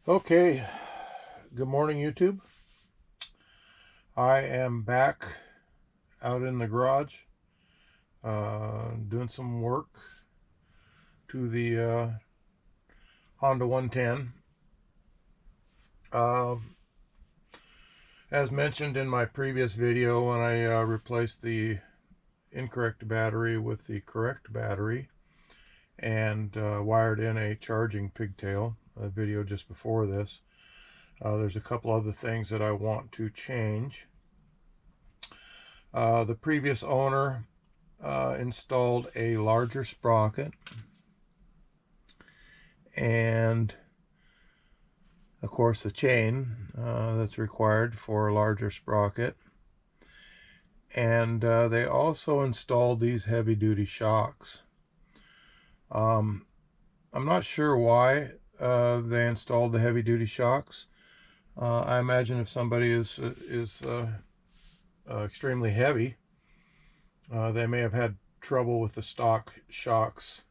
Okay, good morning YouTube. I am back out in the garage doing some work to the Honda 110. As mentioned in my previous video, when I replaced the incorrect battery with the correct battery and wired in a charging pigtail, a video just before this, there's a couple other things that I want to change. The previous owner installed a larger sprocket, and of course the chain that's required for a larger sprocket, and they also installed these heavy-duty shocks. I'm not sure why they installed the heavy-duty shocks. I imagine if somebody is extremely heavy, they may have had trouble with the stock shocks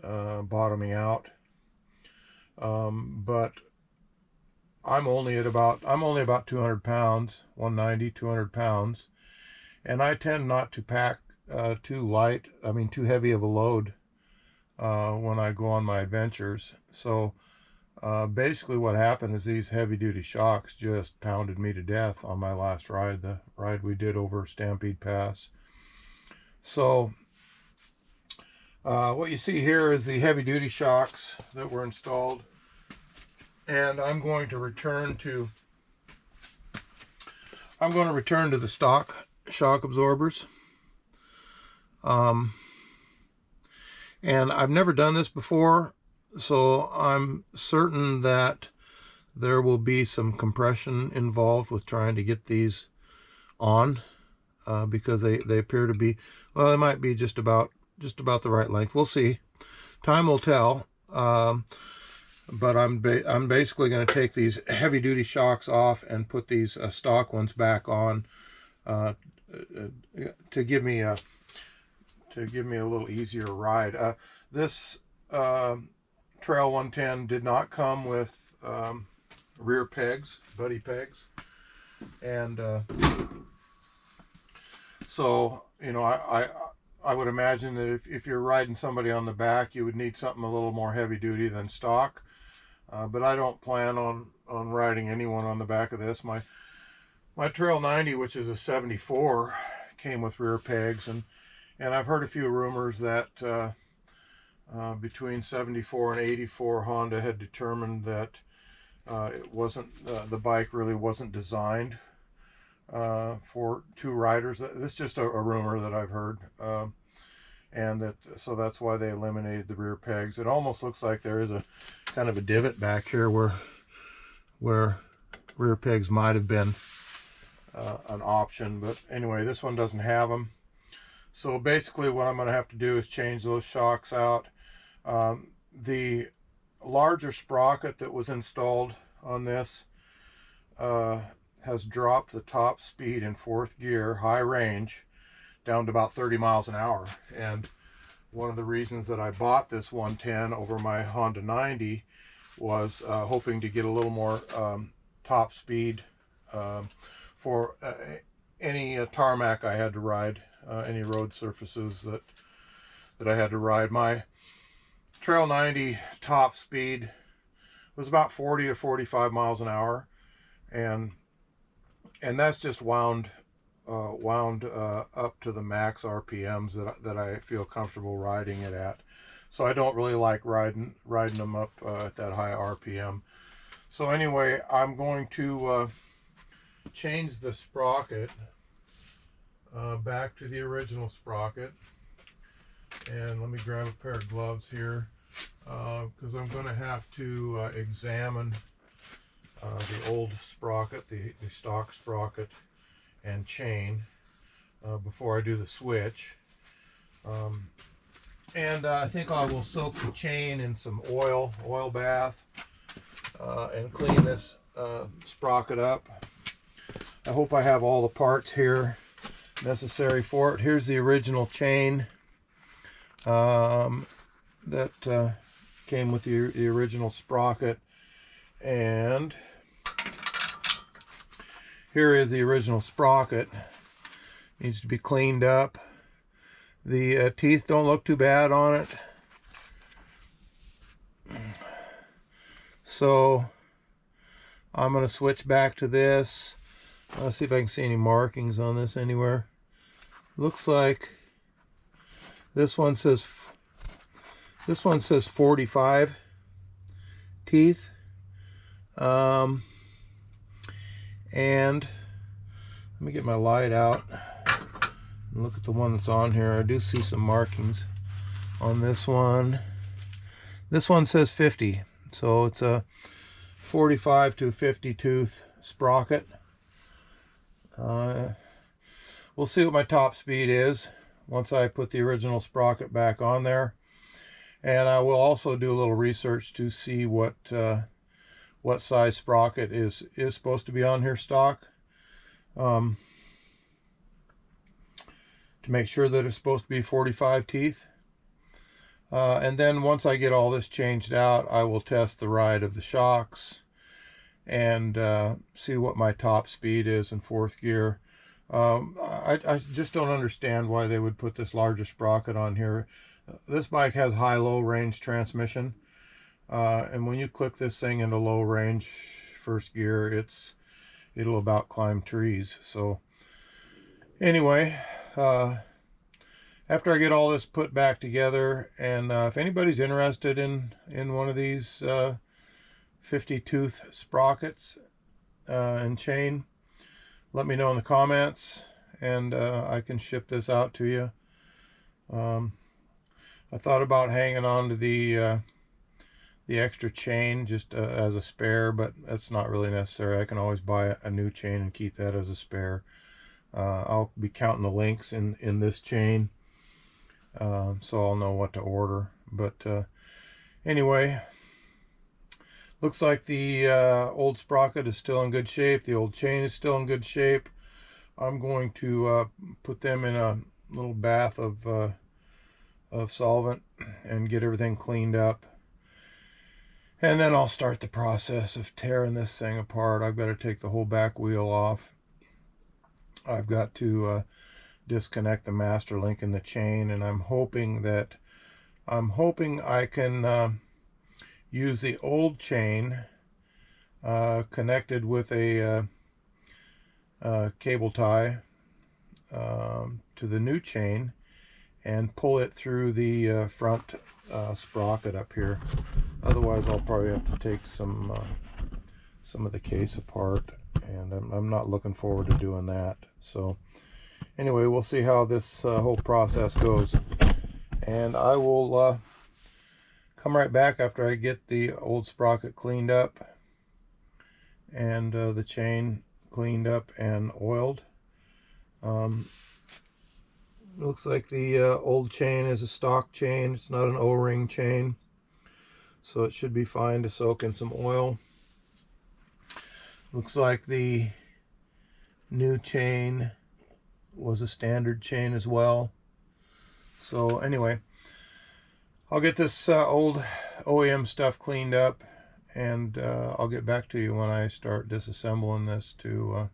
bottoming out. But I'm only about 200 pounds, 190, 200 pounds, and I tend not to pack too heavy of a load when I go on my adventures. So basically what happened is these heavy-duty shocks just pounded me to death on my last ride, the ride we did over Stampede Pass. So what you see here is the heavy-duty shocks that were installed, and I'm going to return to the stock shock absorbers. And I've never done this before, so I'm certain that there will be some compression involved with trying to get these on, because they appear to be, well, they might be just about the right length. We'll see. Time will tell. But I'm basically going to take these heavy-duty shocks off and put these stock ones back on to give me a little easier ride. This Trail 110 did not come with rear pegs, buddy pegs, and so I would imagine that if you're riding somebody on the back, you would need something a little more heavy duty than stock. But I don't plan on riding anyone on the back of this. My Trail 90, which is a 74, came with rear pegs, and I've heard a few rumors that between 74 and 84, Honda had determined that it wasn't the bike really wasn't designed for two riders. This is just a rumor that I've heard, and so that's why they eliminated the rear pegs. It almost looks like there is a kind of a divot back here where rear pegs might have been an option, but anyway, this one doesn't have them. So basically what I'm going to have to do is change those shocks out. The larger sprocket that was installed on this has dropped the top speed in fourth gear, high range, down to about 30 miles an hour. And one of the reasons that I bought this 110 over my Honda 90 was hoping to get a little more top speed for any tarmac I had to ride, any road surfaces that I had to ride. My Trail 90 top speed was about 40 or 45 miles an hour, and that's just wound up to the max RPMs that I feel comfortable riding it at. So I don't really like riding them up at that high RPM. So anyway, I'm going to change the sprocket back to the original sprocket. And let me grab a pair of gloves here, because I'm going to have to examine the old sprocket, the stock sprocket and chain before I do the switch. And I think I will soak the chain in some oil bath, and clean this sprocket up. I hope I have all the parts here necessary for it. Here's the original chain that came with the original sprocket, And here is the original sprocket. Needs to be cleaned up. The teeth don't look too bad on it. So I'm going to switch back to this. Let's see if I can see any markings on this anywhere. Looks like this one says 45 teeth. And let me get my light out and look at the one that's on here. I do see some markings on this one. This one says 50, so it's a 45 to 50 tooth sprocket. We'll see what my top speed is once I put the original sprocket back on there, and I will also do a little research to see what size sprocket is supposed to be on here stock, to make sure that it's supposed to be 45 teeth. And then once I get all this changed out, I will test the ride of the shocks and see what my top speed is in fourth gear. I just don't understand why they would put this larger sprocket on here. This bike has high-low range transmission, and when you click this thing into low range first gear, it'll about climb trees. So anyway, after I get all this put back together, and if anybody's interested in one of these 50 tooth sprockets and chain, let me know in the comments, and I can ship this out to you. I thought about hanging on to the extra chain just as a spare, but that's not really necessary. I can always buy a new chain and keep that as a spare. I'll be counting the links in this chain, so I'll know what to order. But anyway, looks like the old sprocket is still in good shape. The old chain is still in good shape. I'm going to put them in a little bath of solvent and get everything cleaned up. And then I'll start the process of tearing this thing apart. I've got to take the whole back wheel off. I've got to disconnect the master link in the chain, and I'm hoping I can use the old chain connected with a cable tie to the new chain and pull it through the front sprocket up here. Otherwise, I'll probably have to take some of the case apart, and I'm not looking forward to doing that. So anyway, we'll see how this whole process goes, and I will come right back after I get the old sprocket cleaned up and the chain cleaned up and oiled. Looks like the old chain is a stock chain. It's not an O-ring chain, so it should be fine to soak in some oil. Looks like the new chain was a standard chain as well. So anyway, I'll get this old OEM stuff cleaned up, and I'll get back to you when I start disassembling this to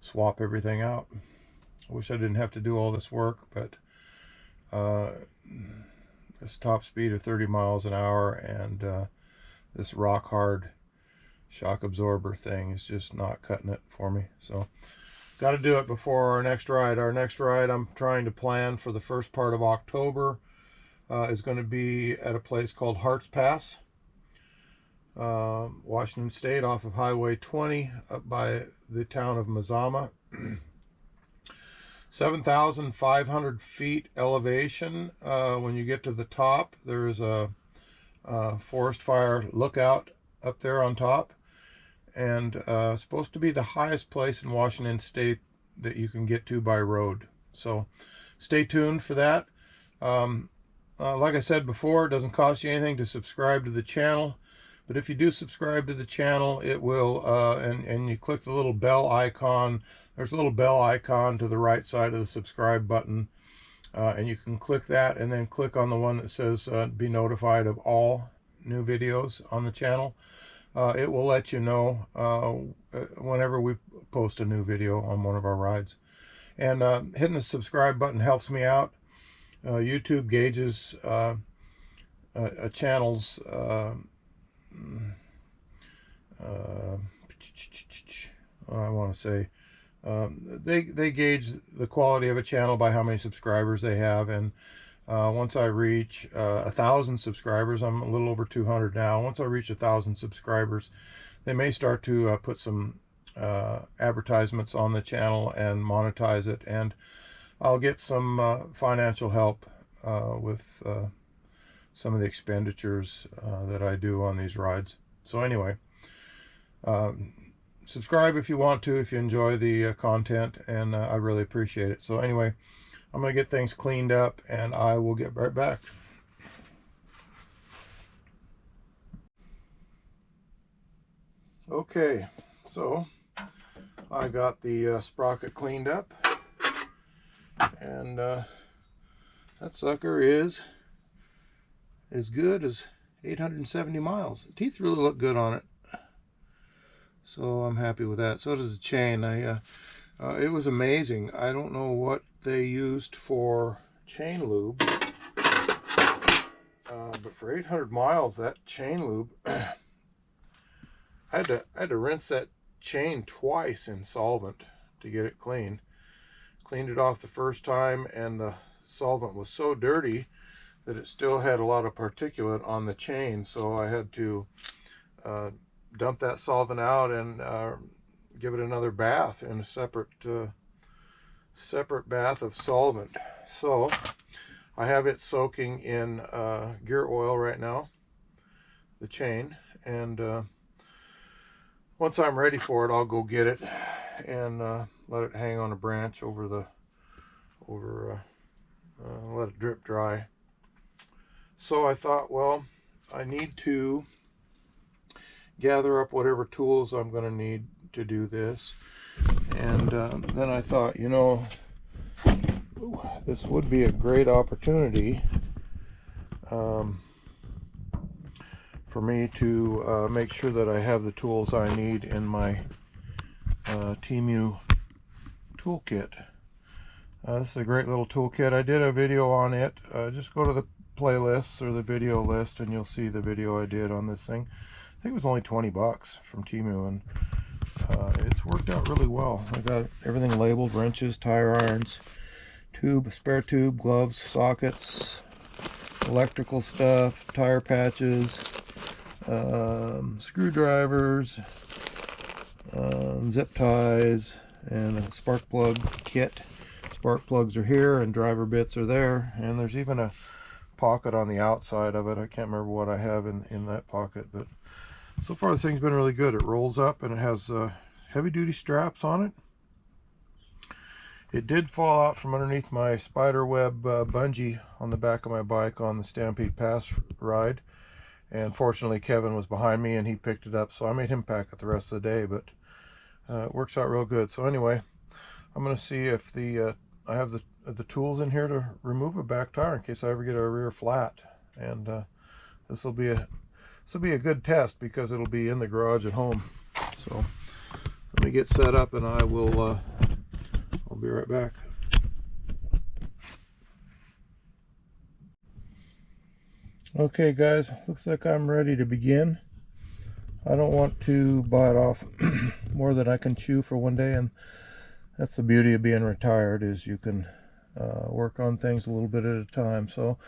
swap everything out. I wish I didn't have to do all this work, but this top speed of 30 miles an hour and this rock hard shock absorber thing is just not cutting it for me. So got to do it before our next ride. Our next ride I'm trying to plan for the first part of October is going to be at a place called Harts Pass, Washington State, off of Highway 20 up by the town of Mazama. 7,500 feet elevation. When you get to the top, there's a forest fire lookout up there on top, and supposed to be the highest place in Washington State that you can get to by road. So stay tuned for that. Like I said before, it doesn't cost you anything to subscribe to the channel, but if you do subscribe to the channel, it will and you click the little bell icon. There's a little bell icon to the right side of the subscribe button, and you can click that and then click on the one that says be notified of all new videos on the channel. it will let you know whenever we post a new video on one of our rides. And hitting the subscribe button helps me out. YouTube gauges a channel's I want to say they gauge the quality of a channel by how many subscribers they have. And once I reach 1,000 subscribers, I'm a little over 200 now. Once I reach 1,000 subscribers, they may start to put some advertisements on the channel and monetize it, and I'll get some financial help with some of the expenditures that I do on these rides. So anyway, subscribe if you want to, if you enjoy the content, and I really appreciate it. So anyway, I'm going to get things cleaned up, and I will get right back. Okay, so I got the sprocket cleaned up, and that sucker is as good as 870 miles. The teeth really look good on it, so I'm happy with that. So does the chain. It was amazing. I don't know what they used for chain lube, but for 800 miles, that chain lube, I had to rinse that chain twice in solvent to get it clean. Cleaned it off the first time, and the solvent was so dirty that it still had a lot of particulate on the chain, so I had to dump that solvent out and give it another bath in a separate bath of solvent. So I have it soaking in gear oil right now, the chain, and once I'm ready for it, I'll go get it and let it hang on a branch let it drip dry. So I thought, well, I need to gather up whatever tools I'm going to need to do this. And then I thought, you know, this would be a great opportunity for me to make sure that I have the tools I need in my TMU toolkit. This is a great little toolkit. I did a video on it. Just go to the playlists or the video list, and you'll see the video I did on this thing. I think it was only 20 bucks from TMU, and it's worked out really well. I got everything labeled: wrenches, tire irons, tube, spare tube, gloves, sockets, electrical stuff, tire patches, screwdrivers, zip ties, and a spark plug kit. Spark plugs are here, and driver bits are there, and there's even a pocket on the outside of it. I can't remember what I have in that pocket, but so far this thing's been really good. It rolls up, and it has heavy-duty straps on it. It did fall out from underneath my spider web bungee on the back of my bike on the Stampede Pass ride, and fortunately Kevin was behind me and he picked it up, so I made him pack it the rest of the day, but it works out real good. So anyway, I'm going to see if I have the tools in here to remove a back tire in case I ever get a rear flat, and this will be a good test because it'll be in the garage at home. So let me get set up, and I'll be right back. Okay guys, looks like I'm ready to begin. I don't want to bite off more than I can chew for one day, and that's the beauty of being retired, is you can work on things a little bit at a time. So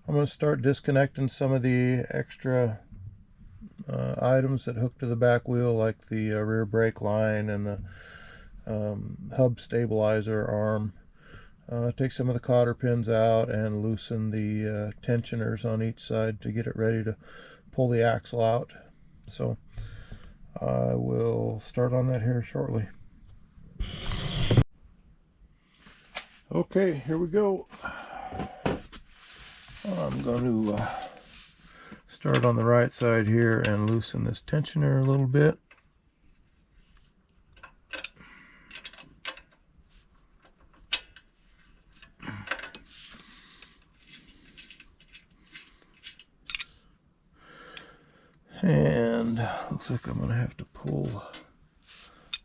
I'm going to start disconnecting some of the extra items that hook to the back wheel, like the rear brake line and the hub stabilizer arm. Take some of the cotter pins out and loosen the tensioners on each side to get it ready to pull the axle out. So I will start on that here shortly. Okay, here we go. I'm going to start on the right side here and loosen this tensioner a little bit. And And looks like I'm gonna have to pull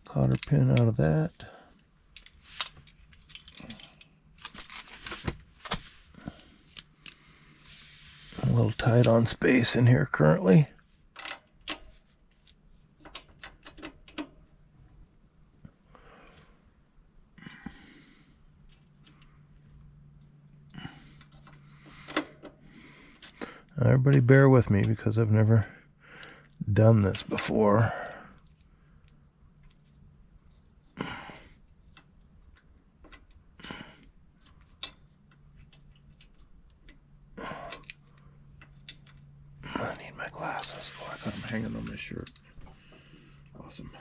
cotter pin out of that. A little tight on space in here currently. Everybody bear with me because I've never done this before. I need my glasses. Oh, I got them hanging on my shirt. Awesome.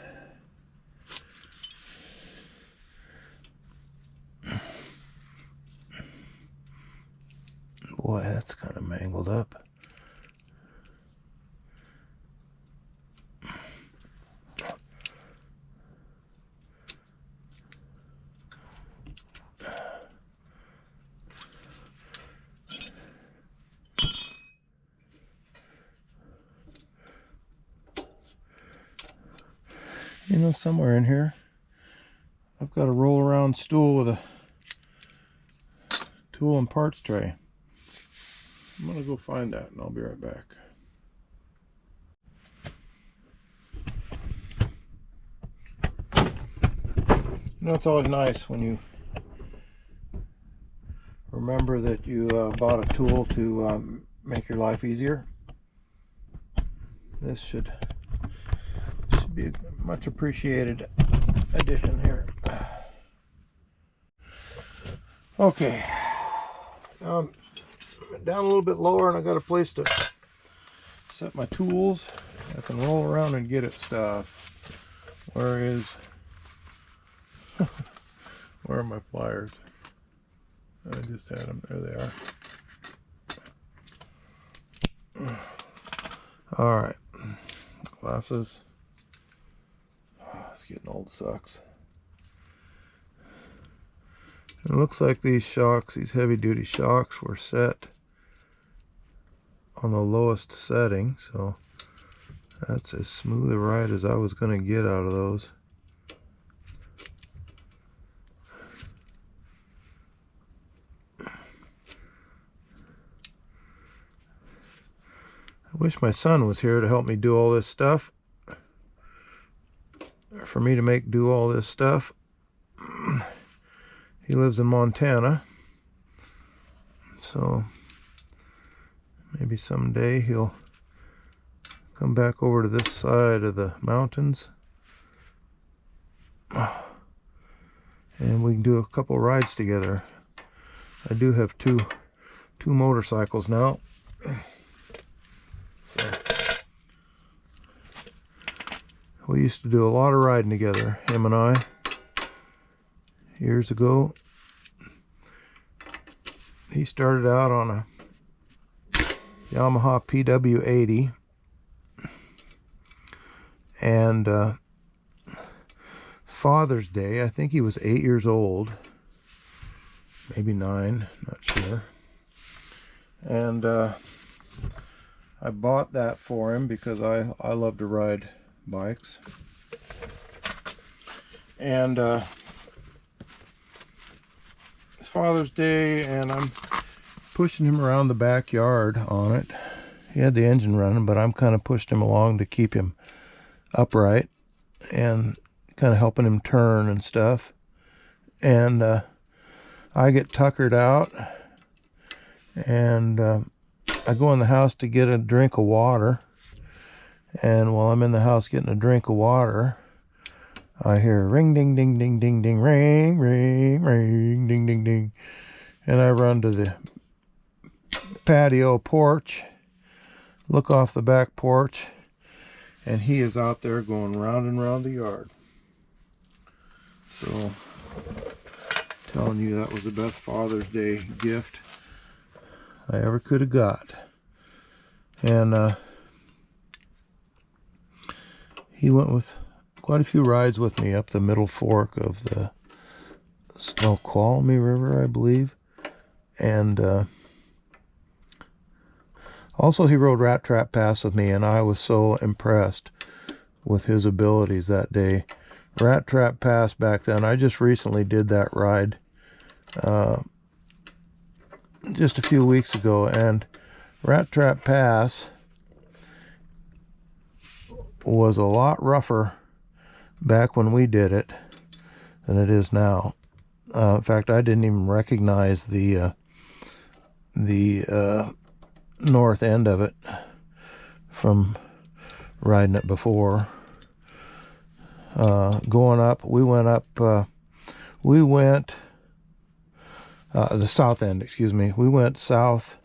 Boy, that's kind of mangled up. You know, somewhere in here, I've got a roll around stool with a tool and parts tray. I'm gonna go find that and I'll be right back. You know, it's always nice when you remember that you bought a tool to make your life easier. This should be a much appreciated addition here. Okay, now I'm down a little bit lower and I got a place to set my tools. I can roll around and get at stuff. Where are my pliers? I just had them. There they are. All right, glasses. Oh, it's getting old, sucks. It looks like these shocks, these heavy-duty shocks, were set on the lowest setting, so that's as smooth a ride as I was going to get out of those. I wish my son was here to help me do all this stuff. For me to do all this stuff. He lives in Montana, so maybe someday he'll come back over to this side of the mountains and we can do a couple rides together. I do have two motorcycles now, so we used to do a lot of riding together, him and I, years ago. He started out on a Yamaha PW80, and Father's Day, I think he was 8 years old, maybe 9, not sure, and I bought that for him because I love to ride bikes, and it's Father's Day and I'm pushing him around the backyard on it. He had the engine running, but I'm kind of pushed him along to keep him upright and kind of helping him turn and stuff, and I get tuckered out and I go in the house to get a drink of water, and while I'm in the house getting a drink of water, I hear ring ding ding ding ding ding, ring ring ring ding ding ding, and I run to the patio porch, look off the back porch, and he is out there going round and round the yard. So, telling you that was the best Father's Day gift I ever could have got. And he went with quite a few rides with me up the middle fork of the Snoqualmie River, I believe. And Also, he rode Rat Trap Pass with me, and I was so impressed with his abilities that day. Rat Trap Pass back then, I just recently did that ride just a few weeks ago, and Rat Trap Pass was a lot rougher back when we did it than it is now. In fact, I didn't even recognize the north end of it from riding it before. Going up, we went the south end, excuse me. We went south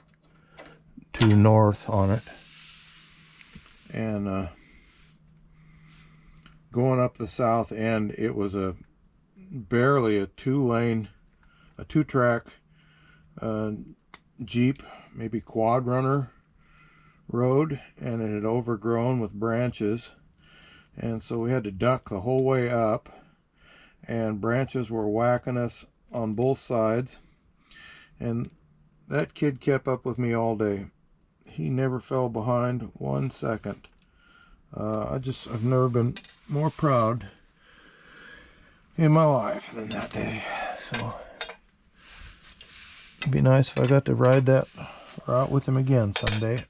to north on it. And going up the south end, it was barely a two-track Jeep, maybe quad runner road, and it had overgrown with branches, and so we had to duck the whole way up, and branches were whacking us on both sides, and that kid kept up with me all day. He never fell behind 1 second. I've never been more proud in my life than that day. So it'd be nice if I got to ride that route with him again someday.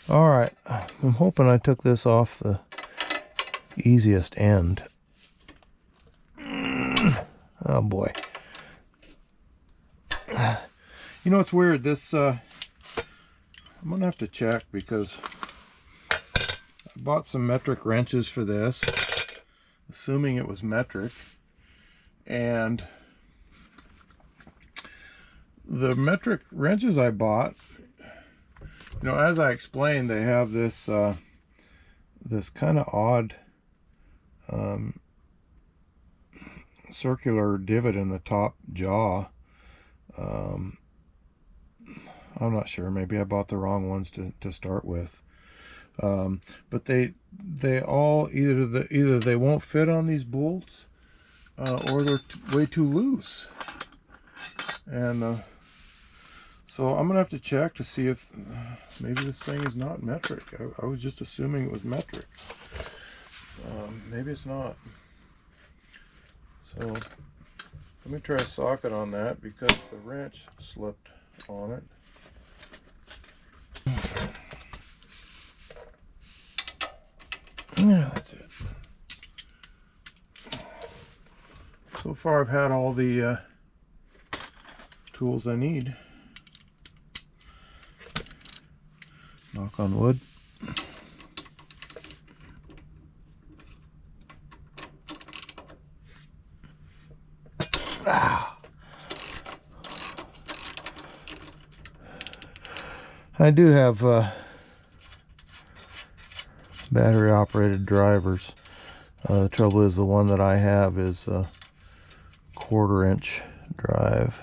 All right, I'm hoping I took this off the easiest end. Oh boy. You know, it's weird, this I'm gonna have to check, because I bought some metric wrenches for this, assuming it was metric, and the metric wrenches I bought, you know, as I explained, they have this this kind of odd circular divot in the top jaw. I'm not sure, maybe I bought the wrong ones to start with. But they all either they won't fit on these bolts, or they're way too loose. And so I'm gonna have to check to see if maybe this thing is not metric. I was just assuming it was metric. Maybe it's not. So let me try a socket on that, because the wrench slipped on it. Yeah, that's it. So far I've had all the tools I need. Knock on wood. Ah. I do have battery operated drivers. The trouble is, the one that I have is a 1/4 inch drive,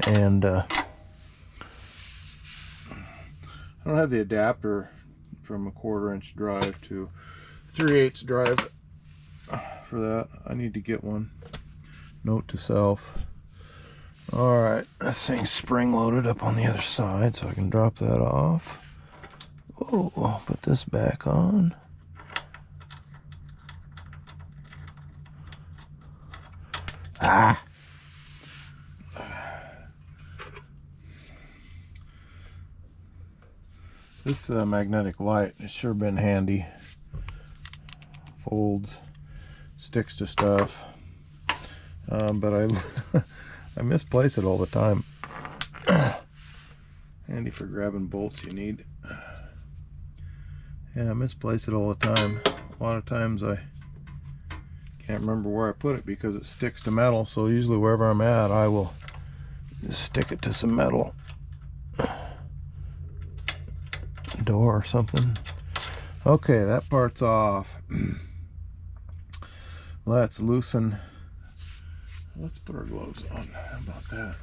and I don't have the adapter from a 1/4 inch drive to 3/8 drive for that. I need to get one. Note to self. Alright, this thing's spring loaded up on the other side, so I can drop that off. Oh, I'll put this back on. Ah! This magnetic light has sure been handy. Folds, sticks to stuff. But I misplace it all the time. Handy for grabbing bolts you need. Yeah, I misplace it all the time. A lot of times I can't remember where I put it because it sticks to metal, so usually wherever I'm at I will just stick it to some metal. Door or something. Okay, that part's off. Let's loosen. Let's put our gloves on. How about that?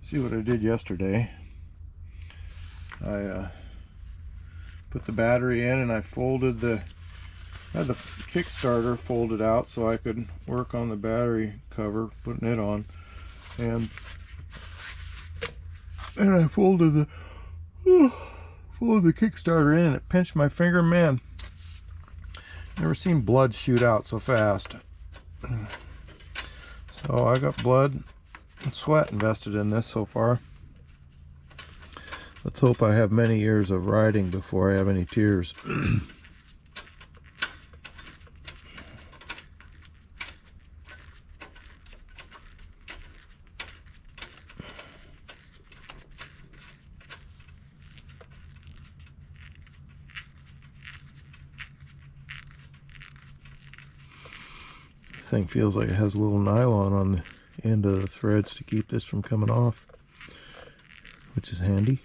See what I did yesterday. I put the battery in, and I folded I had the Kickstarter folded out so I could work on the battery cover, putting it on. And and I folded the Kickstarter in and it pinched my finger. Man, never seen blood shoot out so fast. So I got blood and sweat invested in this so far. Let's hope I have many years of riding before I have any tears. This thing feels like it has a little nylon on the end of the threads to keep this from coming off, which is handy.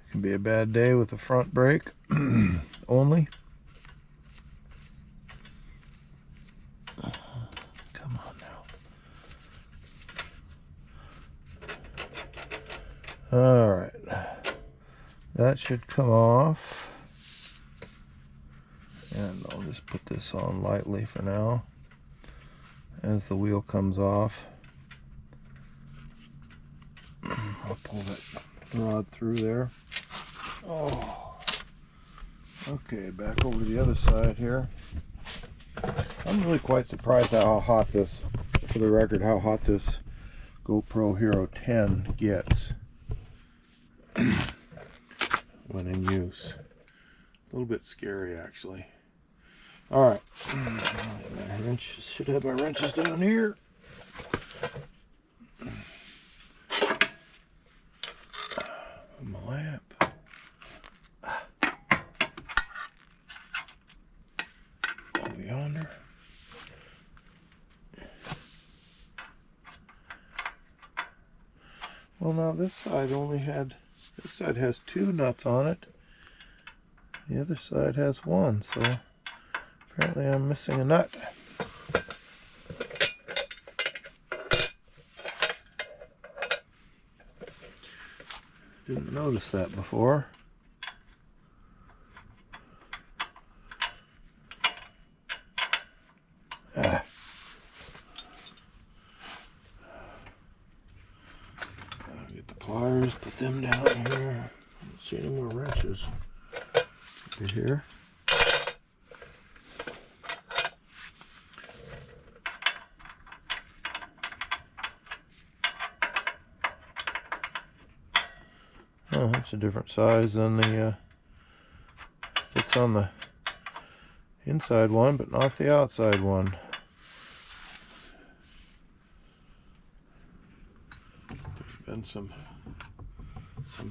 It can be a bad day with the front brake only. Come on now. All right, that should come off. And I'll just put this on lightly for now as the wheel comes off. I'll pull that rod through there. Oh, okay, back over to the other side here. I'm really quite surprised at how hot this, for the record, how hot this GoPro Hero 10 gets when in use. A little bit scary, actually. All right, my wrenches, should have my wrenches down here. My lamp. Over yonder. Well, now this side has 2 nuts on it. The other side has 1, so apparently I'm missing a nut. Didn't notice that before. I'll get the pliers, put them down here. I don't see any more wrenches over here. Oh, it's a different size than the fits on the inside one, but not the outside one. There's been some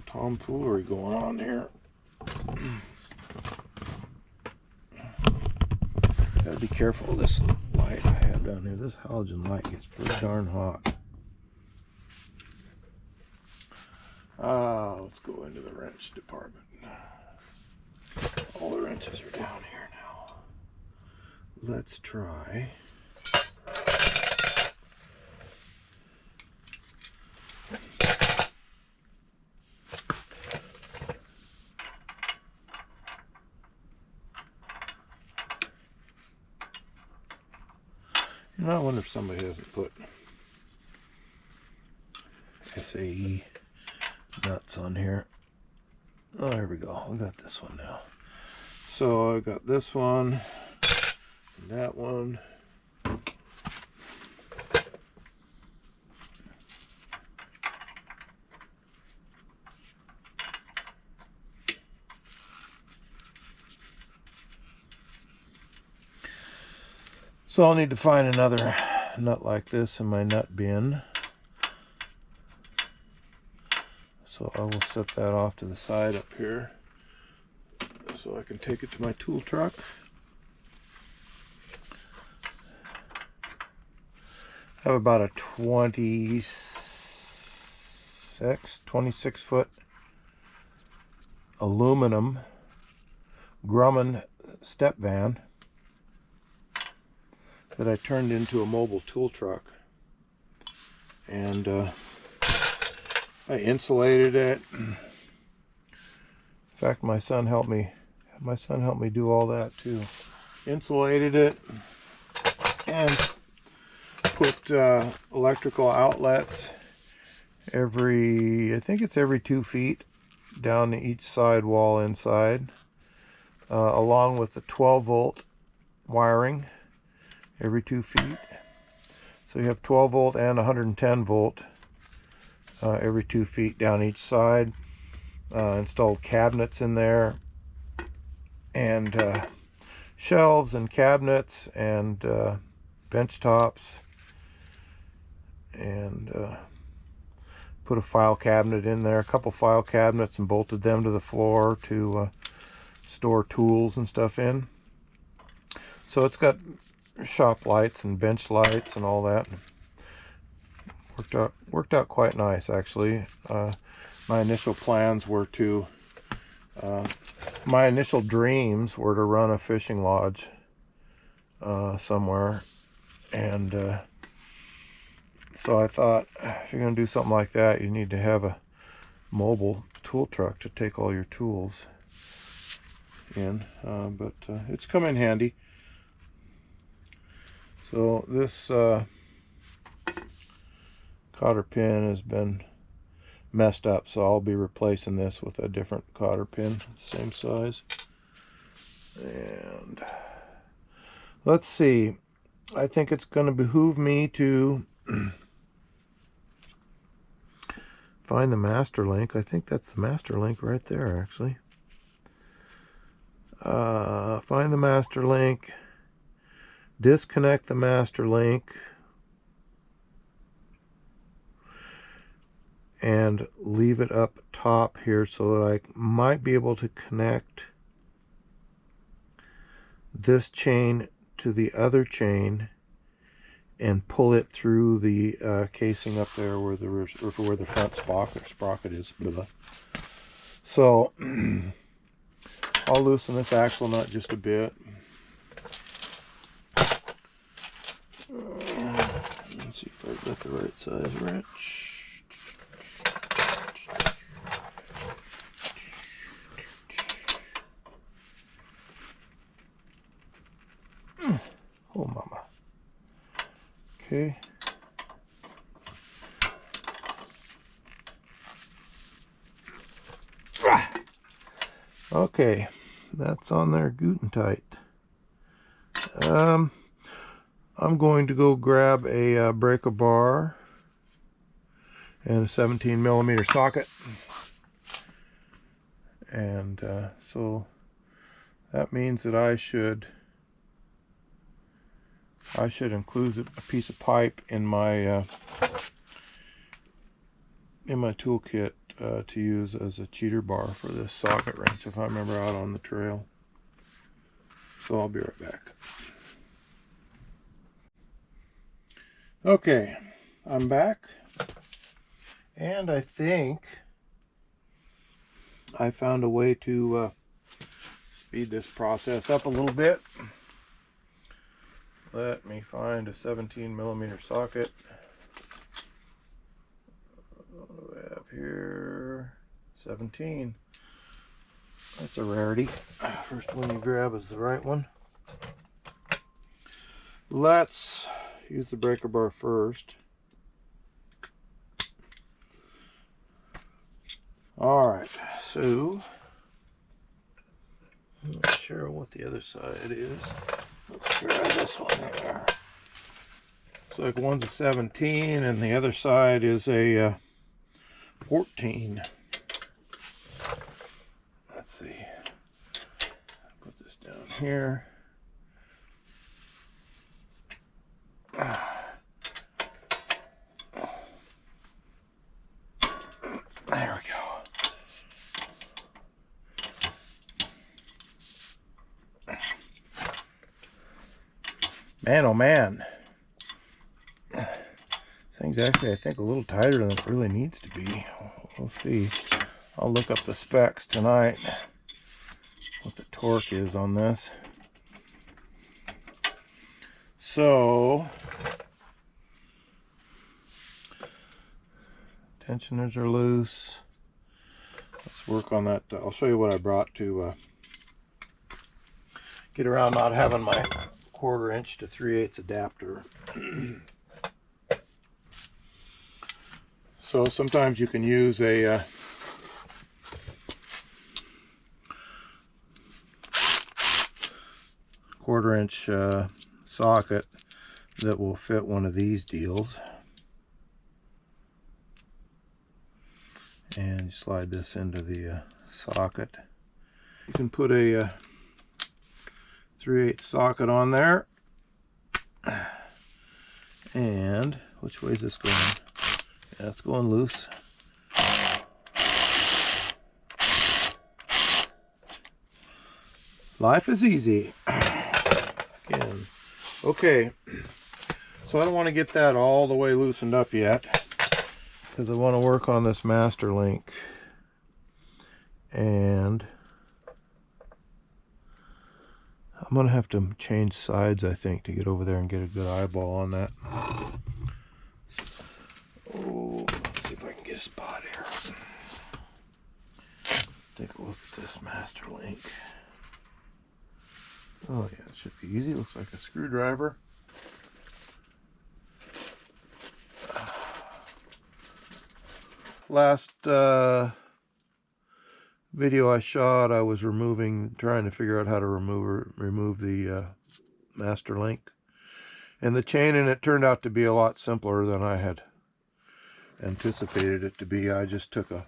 tomfoolery going on here. Gotta be careful of this light I have down here. This halogen light gets pretty darn hot. Let's go into the wrench department. All the wrenches are down here now. Let's try. You know, I wonder if somebody hasn't put SAE nuts on here. Oh, there we go. We got this one now. So I got this one and that one. So I'll need to find another nut like this in my nut bin. So I will set that off to the side up here so I can take it to my tool truck. I have about a 26 foot aluminum Grumman step van that I turned into a mobile tool truck, and I insulated it. In fact, my son helped me do all that too. Insulated it and put electrical outlets I think it's every 2 feet down each side wall inside, along with the 12-volt wiring every 2 feet. So you have 12 volt and 110 volt every 2 feet down each side. Installed cabinets in there, and shelves and cabinets and bench tops, and put a file cabinet in there, a couple file cabinets, and bolted them to the floor to store tools and stuff in. So it's got shop lights and bench lights and all that. Worked out quite nice, actually. My initial plans were to my initial dreams were to run a fishing lodge somewhere, and so I thought, if you're going to do something like that, you need to have a mobile tool truck to take all your tools in, but it's come in handy. So this cotter pin has been messed up, so I'll be replacing this with a different cotter pin, same size. And let's see, I think it's going to behoove me to find the master link. I think that's the master link right there, actually. Find the master link, disconnect the master link, and leave it up top here so that I might be able to connect this chain to the other chain and pull it through the casing up there where the front sprocket is. So I'll loosen this axle nut just a bit. Let's see if I've got the right size wrench. Oh, mama. Okay. Okay, that's on there good and tight. I'm going to go grab a breaker bar and a 17mm socket, and so that means that I should include a piece of pipe in my toolkit to use as a cheater bar for this socket wrench if I'm ever out on the trail. So I'll be right back. Okay, I'm back, and I think I found a way to speed this process up a little bit. Let me find a 17mm socket. What do we have here? 17. That's a rarity. First one you grab is the right one. Let's use the breaker bar first. Alright, so I'm not sure what the other side is. Let's try this one here. Looks like one's a 17 and the other side is a 14. Let's see. Put this down here. There we go. Man, oh man. This thing's actually, I think, a little tighter than it really needs to be. We'll see. I'll look up the specs tonight, what the torque is on this. So, tensioners are loose. Let's work on that. I'll show you what I brought to get around not having my 1/4 inch to 3/8 adapter. So sometimes you can use a 1/4-inch socket that will fit one of these deals. And you slide this into the socket. You can put a 3/8 socket on there. And which way is this going? Yeah, it's going loose. Life is easy. Again. Okay, so I don't want to get that all the way loosened up yet, because I want to work on this master link. And I'm going to have to change sides, I think, to get over there and get a good eyeball on that. Oh, let's see if I can get a spot here. Take a look at this master link. Oh yeah, it should be easy. Looks like a screwdriver. Last video I shot, I was trying to figure out how to remove the master link. And the chain in it turned out to be a lot simpler than I had anticipated it to be. I just took a...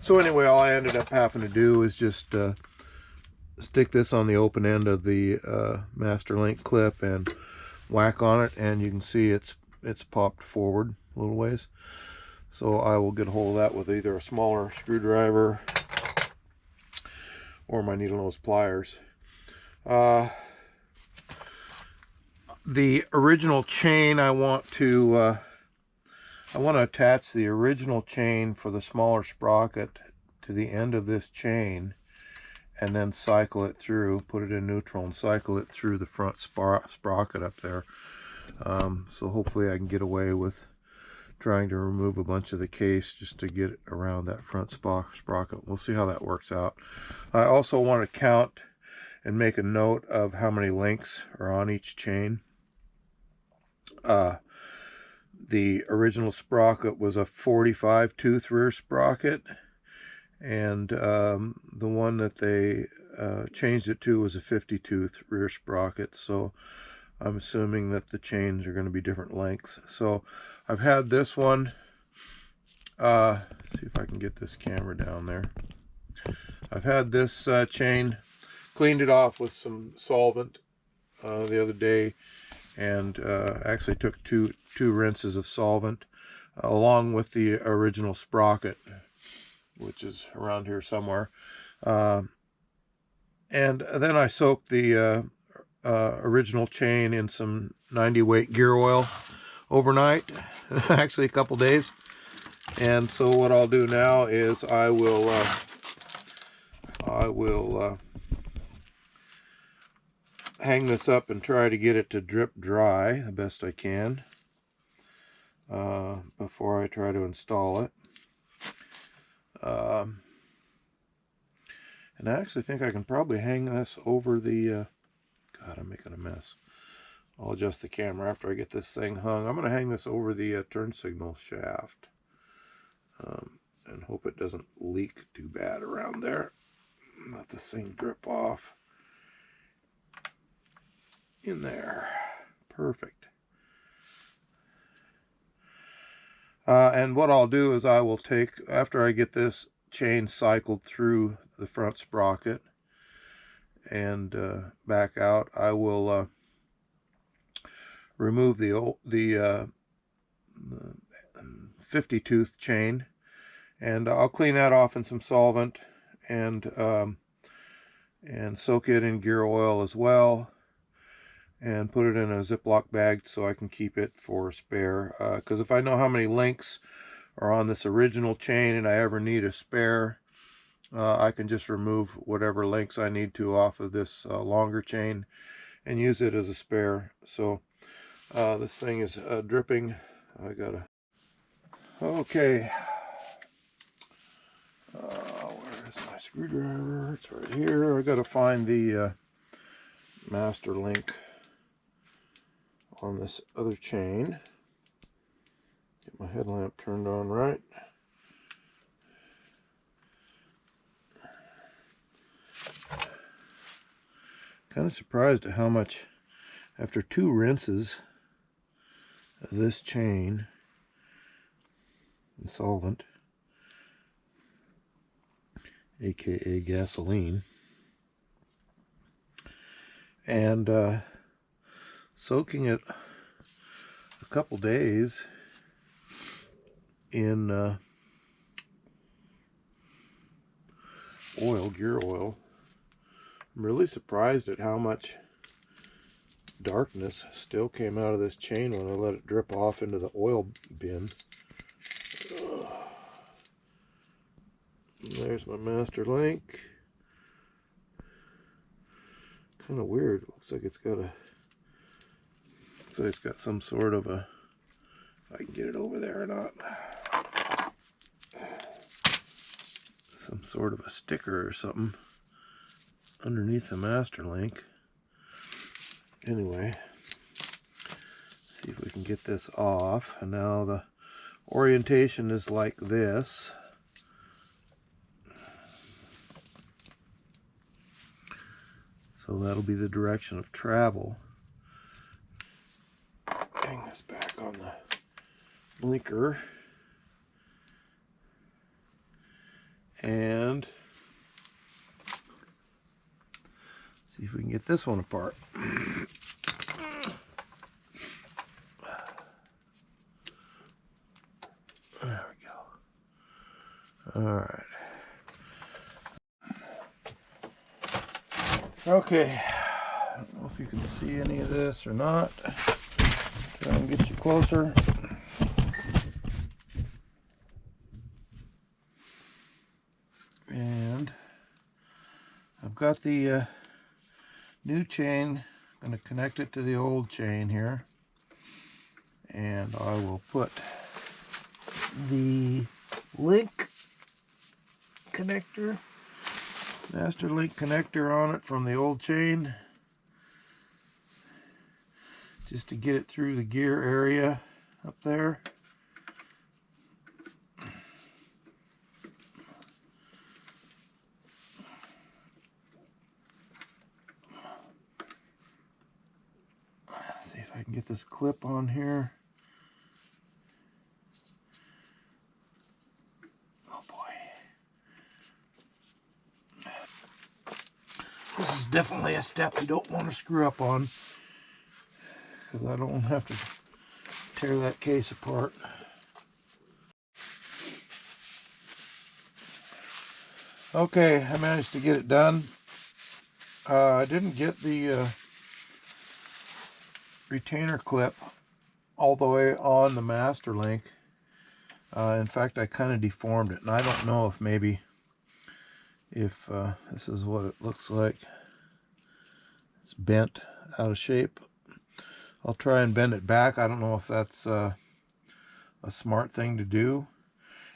So anyway, all I ended up having to do is just stick this on the open end of the master link clip and whack on it, and you can see it's popped forward a little ways. So I will get a hold of that with either a smaller screwdriver or my needle nose pliers. The original chain I want to attach the original chain for the smaller sprocket to the end of this chain, and then cycle it through, put it in neutral and cycle it through the front sprocket up there. So hopefully I can get away with trying to remove a bunch of the case just to get around that front sprocket. We'll see how that works out. I also want to count and make a note of how many links are on each chain. The original sprocket was a 45 tooth rear sprocket, and the one that they changed it to was a 50 tooth rear sprocket. So I'm assuming that the chains are going to be different lengths. So I've had this one, see if I can get this camera down there. I've had this chain, cleaned it off with some solvent the other day, and actually took two rinses of solvent along with the original sprocket, which is around here somewhere. And then I soaked the original chain in some 90 weight gear oil overnight, actually a couple days. And so what I'll do now is I will hang this up and try to get it to drip dry the best I can before I try to install it. And I actually think I can probably hang this over the God, I'm making a mess. I'll adjust the camera after I get this thing hung. I'm going to hang this over the turn signal shaft and hope it doesn't leak too bad around there. Let this thing drip off in there. Perfect. And what I'll do is I will take, after I get this chain cycled through the front sprocket and back out, I will remove the 50 tooth chain, and I'll clean that off in some solvent and soak it in gear oil as well, and put it in a Ziploc bag so I can keep it for a spare, because if I know how many links are on this original chain and I ever need a spare, I can just remove whatever links I need to off of this longer chain and use it as a spare. So this thing is dripping. I gotta... Okay. Where's my screwdriver? It's right here. I gotta find the master link on this other chain. Get my headlamp turned on right. Kind of surprised at how much, after 2 rinses of this chain, the solvent, aka gasoline, and soaking it a couple days in oil, gear oil, I'm really surprised at how much darkness still came out of this chain when I let it drip off into the oil bin. There's my master link. Kind of weird. Looks like it's got some sort of a, if I can get it over there or not, some sort of a sticker or something underneath the master link. Anyway, see if we can get this off. And now the orientation is like this. So that'll be the direction of travel. Hang this back on the blinker. And see if we can get this one apart. There we go. All right. Okay. I don't know if you can see any of this or not. Try and get you closer. And I've got the new chain. I'm going to connect it to the old chain here. And I will put the link connector, master link connector on it from the old chain, just to get it through the gear area up there. See if I can get this clip on here. This is definitely a step you don't want to screw up on, because I don't have to tear that case apart. Okay, I managed to get it done. I didn't get the retainer clip all the way on the master link. In fact, I kind of deformed it, and I don't know if maybe if this is what it looks like. It's bent out of shape. I'll try and bend it back. I don't know if that's a smart thing to do,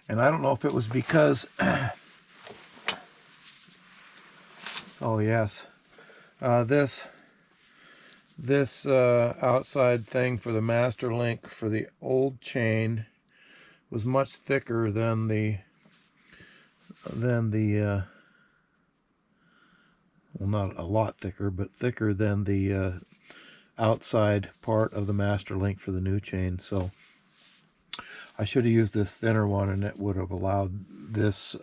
and I don't know if it was because oh yes, this outside thing for the master link for the old chain was much thicker than the well, not a lot thicker, but thicker than the outside part of the master link for the new chain. So I should have used this thinner one, and it would have allowed this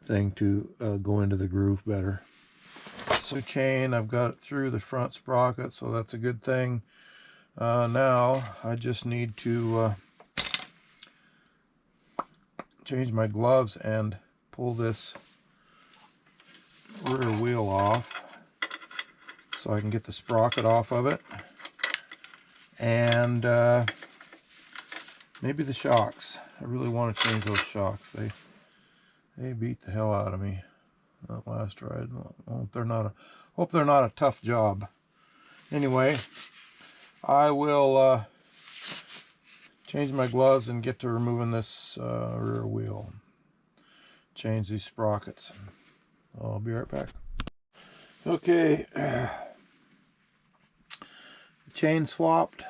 thing to go into the groove better. So chain, I've got it through the front sprocket, so that's a good thing. Now I just need to change my gloves and pull this rear wheel off so I can get the sprocket off of it, and maybe the shocks. I really want to change those shocks. They beat the hell out of me that last ride. I hope they're not a tough job. Anyway, I will change my gloves and get to removing this rear wheel. Change these sprockets. I'll be right back. Okay, the chain swapped.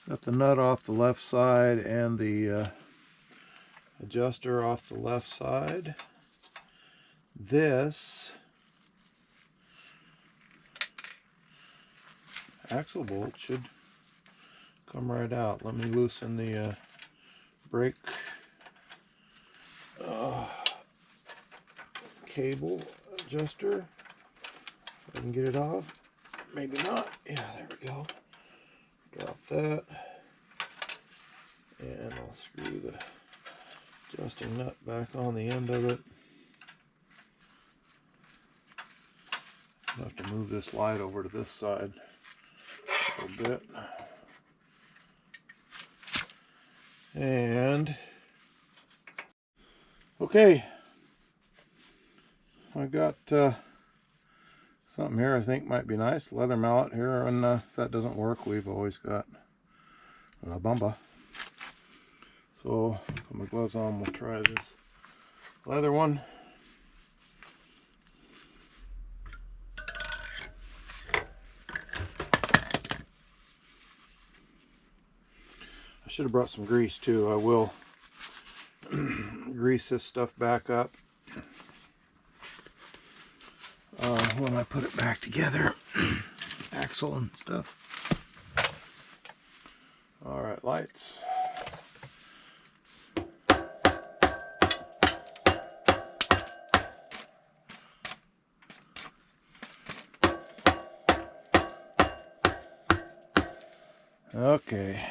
Got the nut off the left side and the adjuster off the left side. This axle bolt should come right out. Let me loosen the brake cable adjuster. I can get it off. Maybe not. Yeah, there we go. Drop that. And I'll screw the adjusting nut back on the end of it. I'll have to move this light over to this side a little bit. And okay, I got something here I think might be nice. Leather mallet here, and if that doesn't work, we've always got La Bamba. So put my gloves on, we'll try this leather one. I should have brought some grease too. I will grease this stuff back up when I put it back together. Axle and stuff. Alright, lights. Okay.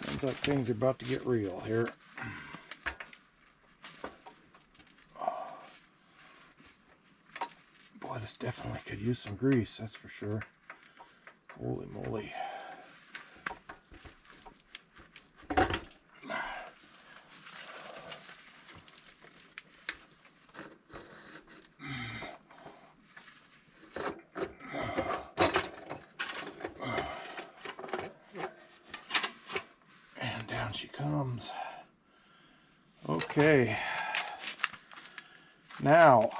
Sounds like things are about to get real here. Boy, this definitely could use some grease, that's for sure. Holy moly. Down she comes. Okay. Now,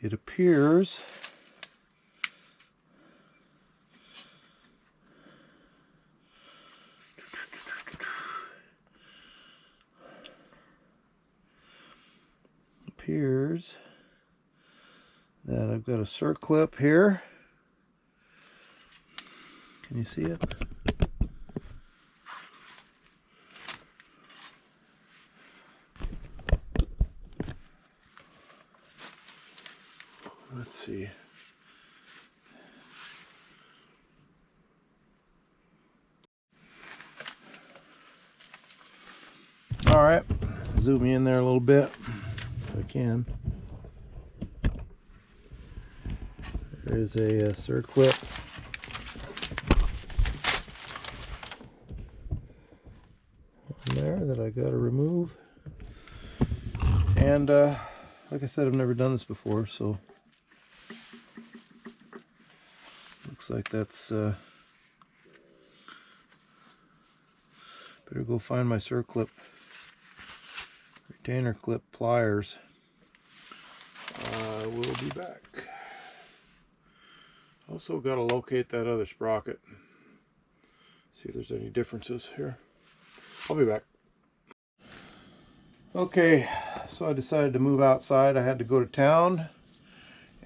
it appears that I've got a circlip here. Can you see it? Let's see. All right, zoom in there a little bit if I can. There's a circlip. There that I got to remove, and like I said, I've never done this before, so looks like that's better go find my circlip retainer clip pliers. I will be back. Also got to locate that other sprocket, see if there's any differences here. I'll be back. Okay, so I decided to move outside. I had to go to town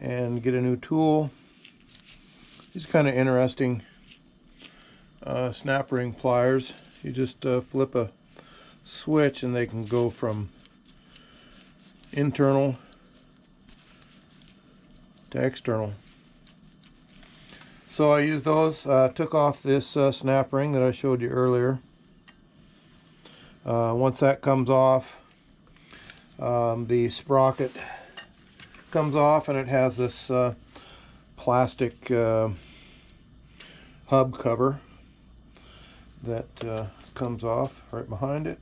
and get a new tool. These kind of interesting snap ring pliers. You just flip a switch and they can go from internal to external. So I used those, took off this snap ring that I showed you earlier. Once that comes off, the sprocket comes off, and it has this plastic hub cover that comes off right behind it.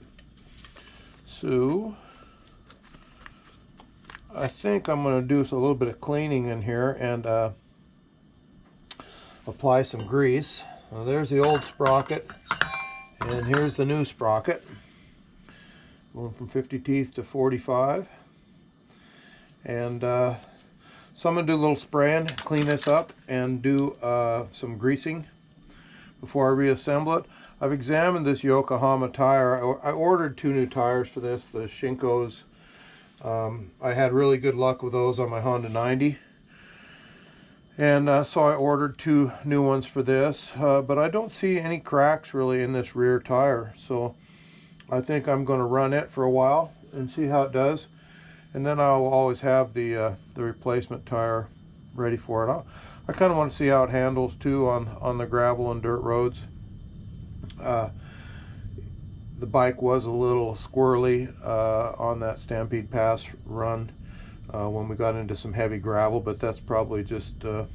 So I think I'm going to do a little bit of cleaning in here and apply some grease. Now, there's the old sprocket, and here's the new sprocket. Going from 50 teeth to 45. And so I'm going to do a little spraying, clean this up, and do some greasing before I reassemble it. I've examined this Yokohama tire. I ordered 2 new tires for this, the Shinkos. I had really good luck with those on my Honda 90. And so I ordered 2 new ones for this, but I don't see any cracks really in this rear tire. So I think I'm going to run it for a while and see how it does. And then I'll always have the replacement tire ready for it. I kind of want to see how it handles too on the gravel and dirt roads. The bike was a little squirrely on that Stampede Pass run when we got into some heavy gravel, but that's probably just due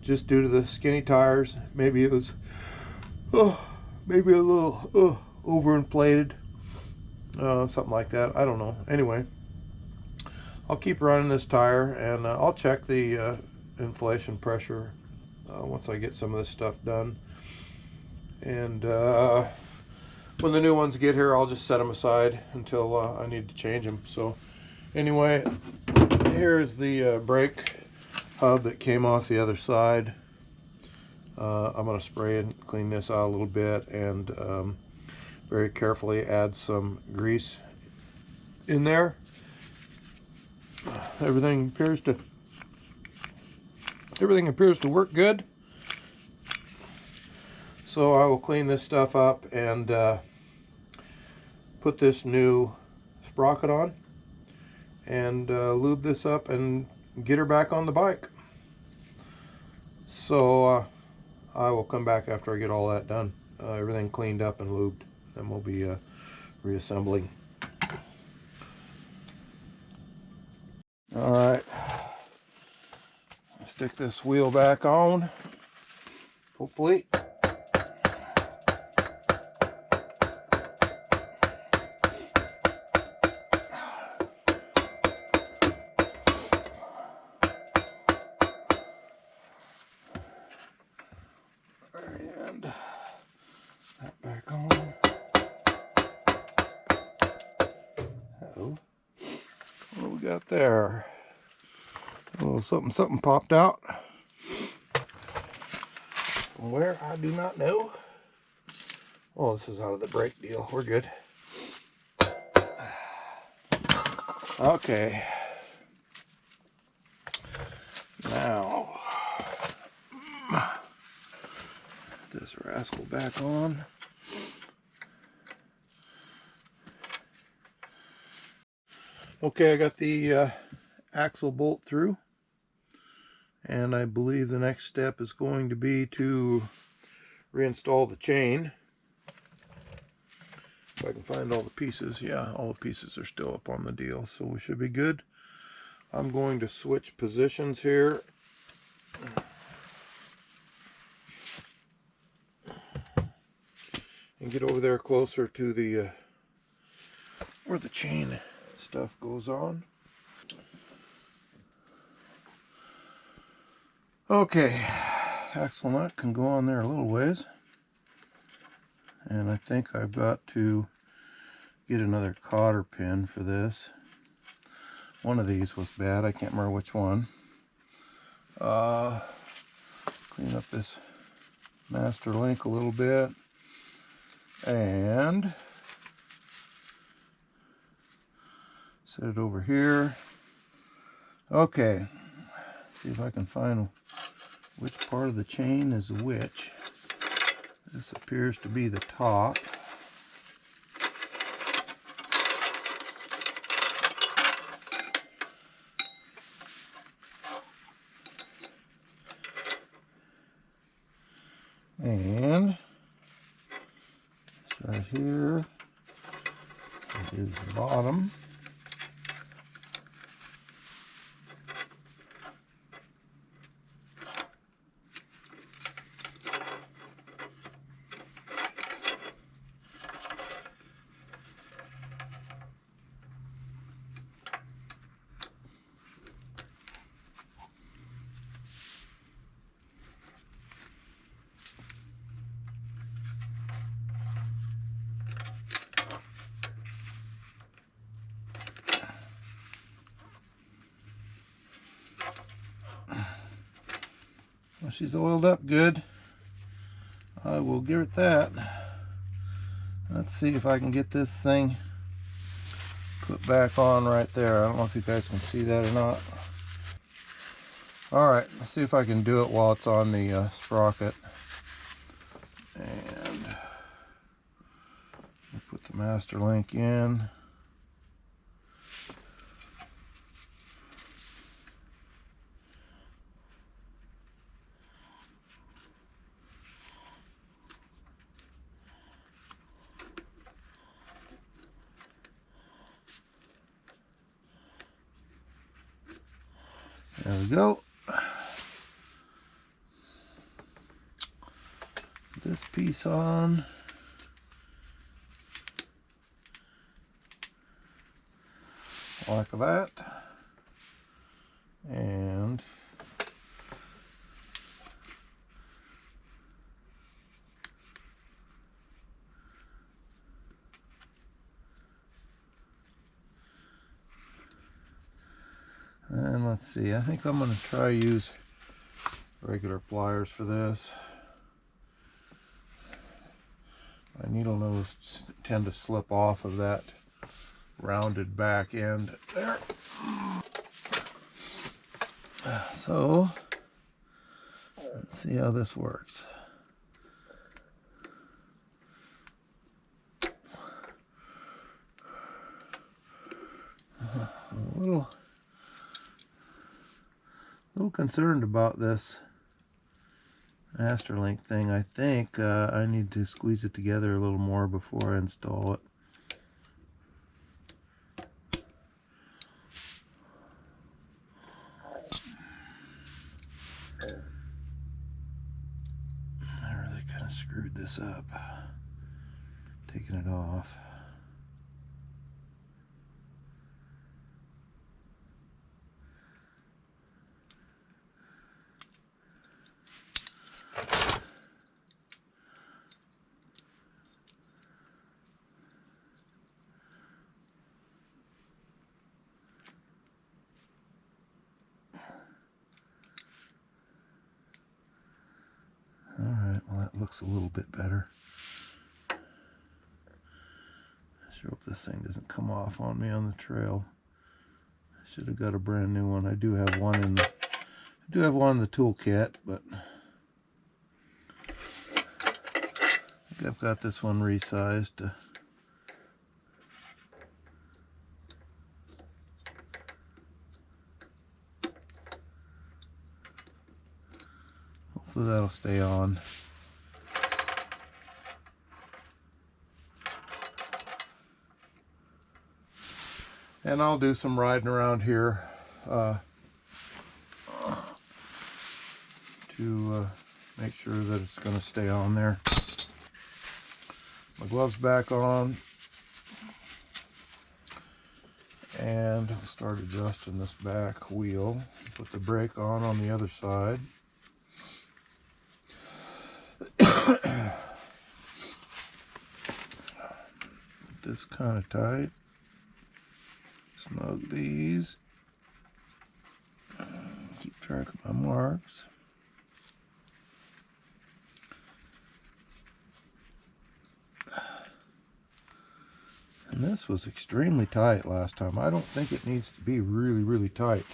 to the skinny tires. Maybe it was maybe a little overinflated, something like that. I don't know. Anyway, I'll keep running this tire, and I'll check the inflation pressure once I get some of this stuff done. And when the new ones get here, I'll just set them aside until I need to change them. So anyway, here's the brake hub that came off the other side. I'm going to spray and clean this out a little bit, and very carefully add some grease in there. Everything appears to work good. So I will clean this stuff up and put this new sprocket on, and lube this up and get her back on the bike. So I will come back after I get all that done, everything cleaned up and lubed, and we'll be reassembling. All right, stick this wheel back on, hopefully. And that back on. Uh-oh. What do we got there? A little something popped out. From where, I do not know. Oh, this is out of the brake deal. We're good. Okay. Now, put this rascal back on. Okay, I got the axle bolt through, and I believe the next step is going to be to reinstall the chain. If I can find all the pieces. Yeah, all the pieces are still up on the deal, so we should be good. I'm going to switch positions here. And get over there closer to the where the chain stuff goes on. Okay, axle nut can go on there a little ways, and I think I've got to get another cotter pin for this. One of these was bad, I can't remember which one. Clean up this master link a little bit, and set it over here. Okay, see if I can find which part of the chain is which. This appears to be the top. And right here is the bottom. she's oiled up good. I will give it that. Let's see if I can get this thing put back on right there. I don't know if you guys can see that or not. Alright, let's see if I can do it while it's on the sprocket. And we'll put the master link in. There we go. This piece on. Like that. And let's see, I think I'm going to try use regular pliers for this. My needle nose tend to slip off of that rounded back end there. So let's see how this works. A little concerned about this master link thing. I think I need to squeeze it together a little more before I install it. I really kind of screwed this up, taking it off. Alright, well that looks a little bit better. I sure hope this thing doesn't come off on me on the trail. I should have got a brand new one. I do have one in the toolkit, but I think I've got this one resized. Hopefully that'll stay on. And I'll do some riding around here to make sure that it's going to stay on there. My gloves back on, and I'll start adjusting this back wheel. Put the brake on the other side. Get this kind of tight. Snug these. Keep track of my marks. And this was extremely tight last time. I don't think it needs to be really, really tight.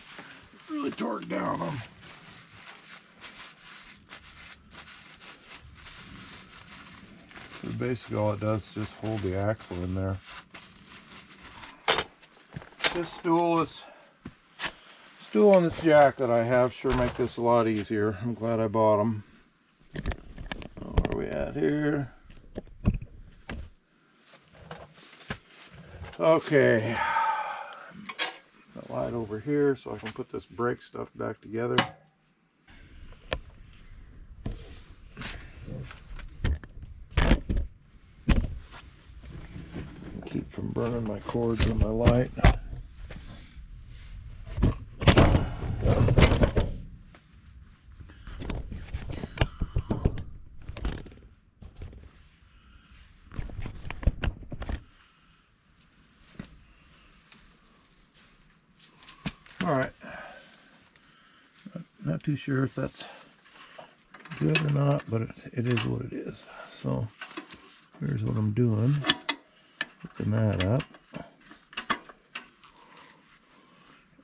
Really torque down them. So basically all it does is just hold the axle in there. This stool and this jack that I have sure make this a lot easier. I'm glad I bought them. Where are we at here? Okay. The light over here so I can put this brake stuff back together. Keep from burning my cords on my light. All right. Not too sure if that's good or not, but it is what it is. So here's what I'm doing. Hooking that up.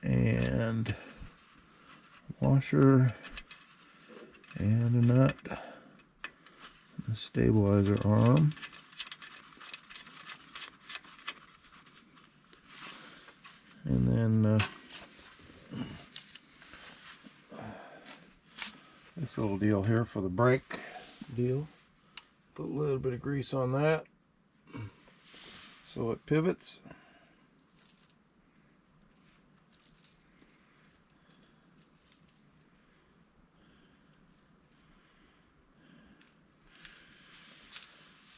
And washer and a nut. The stabilizer arm. And then this little deal here for the brake deal. Put a little bit of grease on that so it pivots.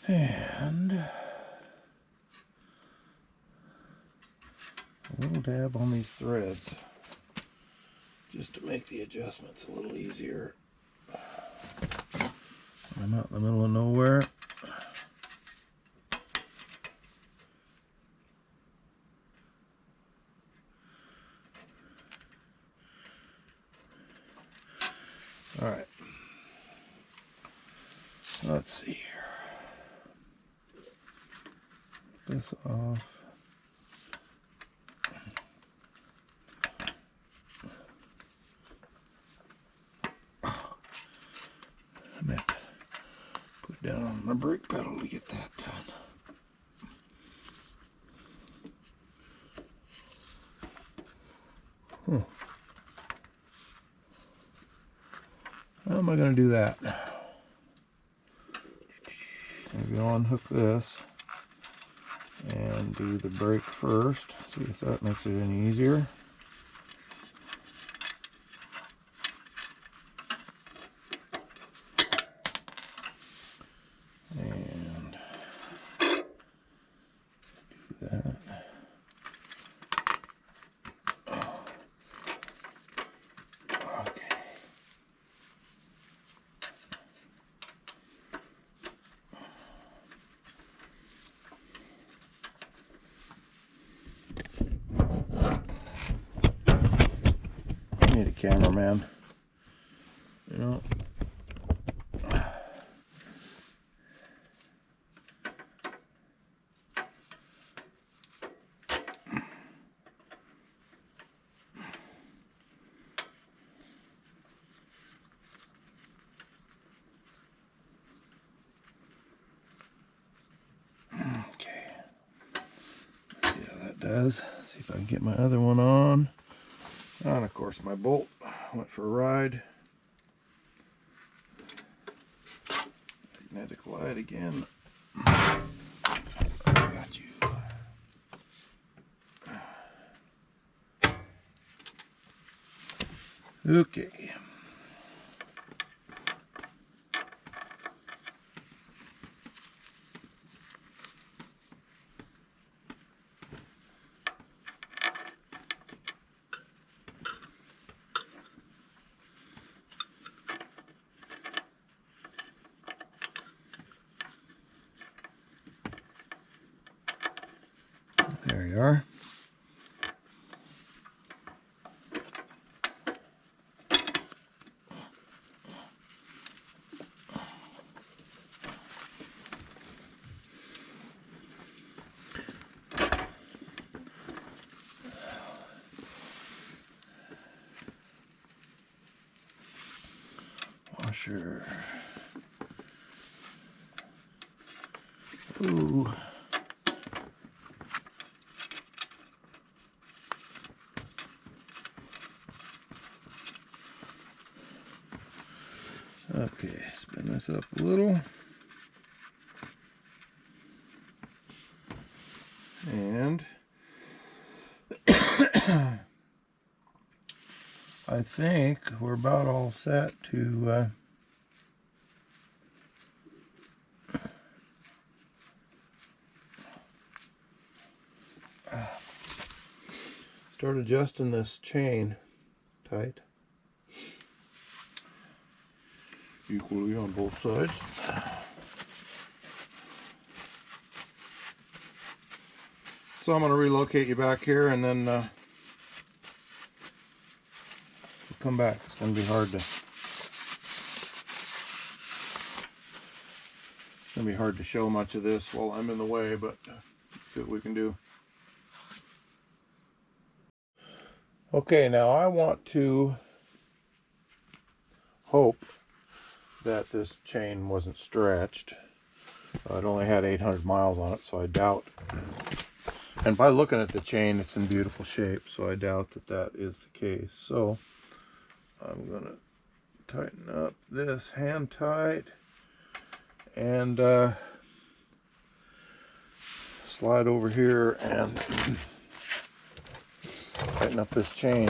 And a little dab on these threads just to make the adjustments a little easier. I'm out in the middle of nowhere. All right. Let's see here. This off. I meant to put down on my brake pedal to get that done. How am I going to do that? Maybe I'll unhook this and do the brake first. See if that makes it any easier. And do that. Okay. I need a cameraman, you know. Okay, let's see how that does. See if I can get my other one on. And of course my bolt went for a ride. Magnetic light again. I got you. Okay. There you are. Washer. Ooh. Okay, spin this up a little. And I think we're about all set to start adjusting this chain tight equally on both sides. So I'm going to relocate you back here and then we'll come back. It's going to be hard to gonna be hard to show much of this while I'm in the way, but let's see what we can do. Okay, now I want to hope that this chain wasn't stretched. It only had 800 miles on it, so I doubt. And by looking at the chain, it's in beautiful shape, so I doubt that that is the case. So I'm going to tighten up this hand tight and slide over here and tighten up this chain.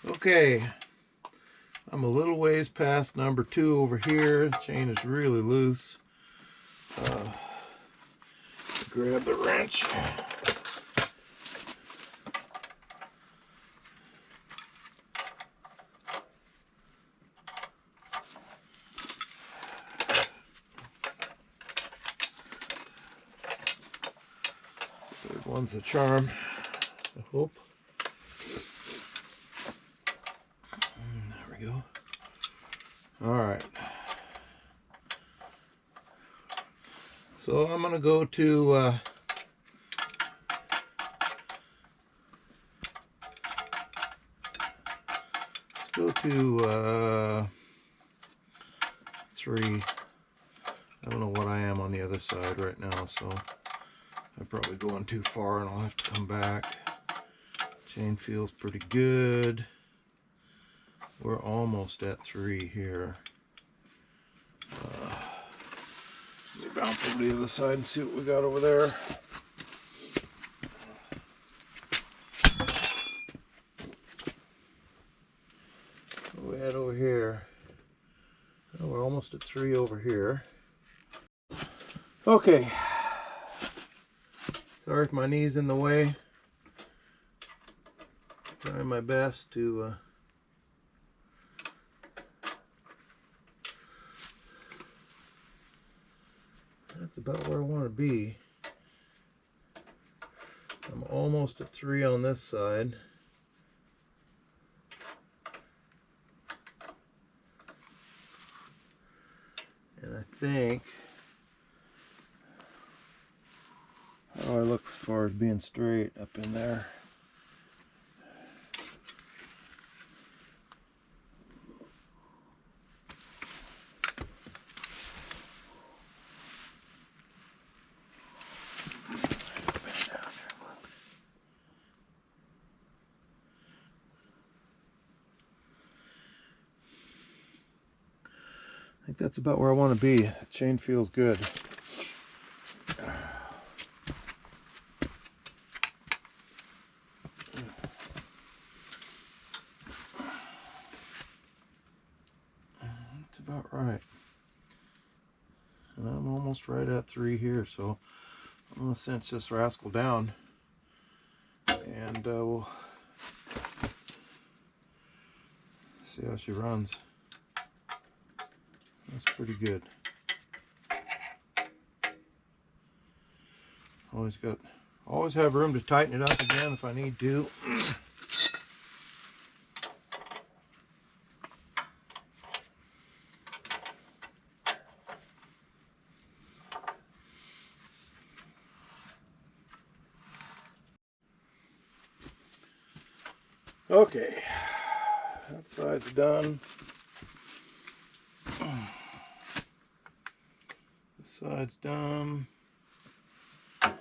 Okay, I'm a little ways past number 2 over here. The chain is really loose. Grab the wrench. Third one's the charm, I hope. There we go. All right. So I'm going to go to let's go to 3. I don't know what I am on the other side right now, so I'm probably going too far and I'll have to come back. Chain feels pretty good. We're almost at 3 here. Let me bounce over to the other side and see what we got over there. What do we had over here? Oh, we're almost at 3 over here. Okay. Sorry if my knee's in the way. Trying my best to that's about where I want to be. I'm almost at 3 on this side. And I think, how do I look as far as being straight up in there? I think that's about where I want to be. The chain feels good. That's about right. And I'm almost right at 3 here, so I'm going to cinch this rascal down and we'll see how she runs. That's pretty good. Always have room to tighten it up again if I need to. Okay, that side's done. This side's done. I'm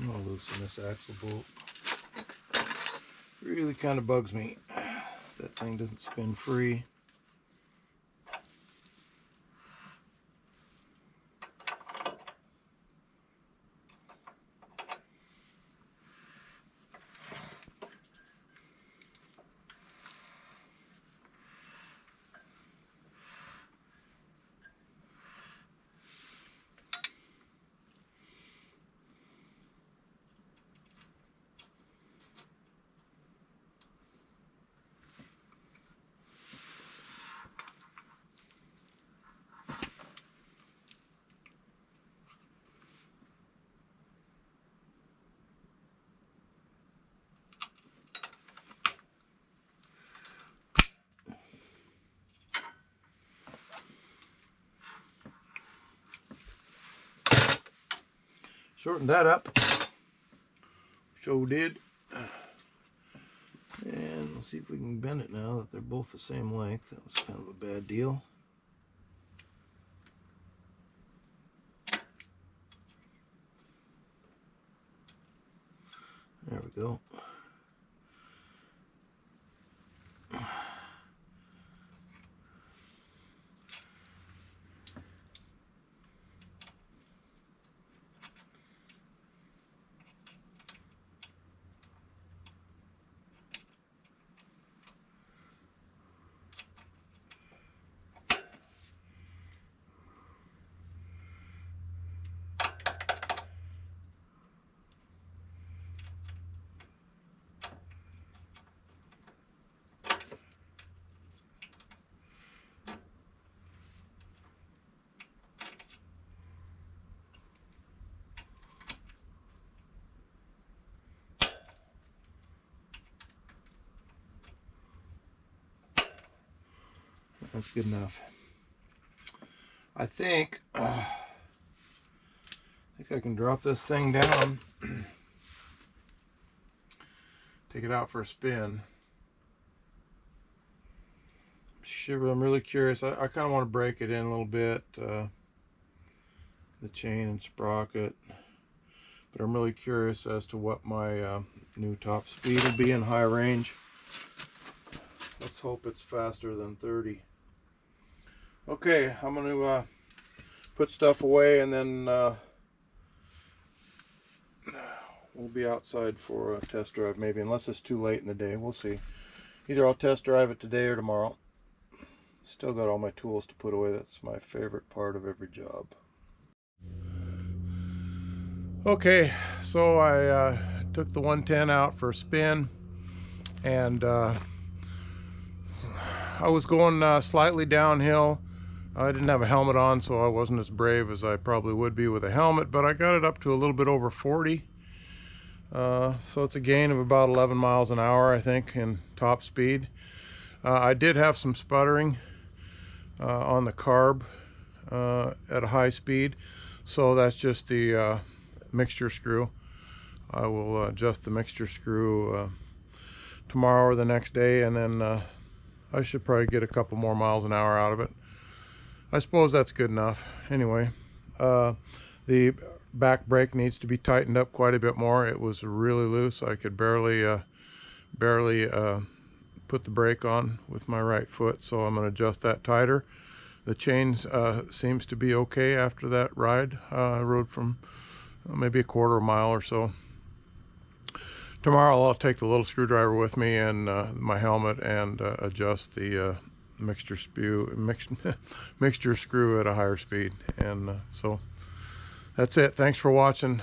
gonna loosen this axle bolt. Really kind of bugs me. That thing doesn't spin free. shortened that up. Sure did. And let's see if we can bend it now that they're both the same length. That was kind of a bad deal. There we go. That's good enough. I think I can drop this thing down, take it out for a spin. I'm really curious. I kind of want to break it in a little bit, the chain and sprocket, but I'm really curious as to what my new top speed will be in high range. Let's hope it's faster than 30. Okay, I'm going to put stuff away, and then we'll be outside for a test drive maybe, unless it's too late in the day. We'll see. Either I'll test drive it today or tomorrow. Still got all my tools to put away. That's my favorite part of every job. Okay, so I took the 110 out for a spin, and I was going slightly downhill. I didn't have a helmet on, so I wasn't as brave as I probably would be with a helmet, but I got it up to a little bit over 40. So it's a gain of about 11 miles an hour, I think, in top speed. I did have some sputtering on the carb at a high speed, so that's just the mixture screw. I will adjust the mixture screw tomorrow or the next day, and then I should probably get a couple more miles an hour out of it. I suppose that's good enough. Anyway, the back brake needs to be tightened up quite a bit more. It was really loose. I could barely put the brake on with my right foot, so I'm going to adjust that tighter. The chain seems to be okay after that ride. I rode from maybe a quarter of a mile or so. Tomorrow I'll take the little screwdriver with me and my helmet and adjust the mixture screw at a higher speed. And so that's it. Thanks for watching.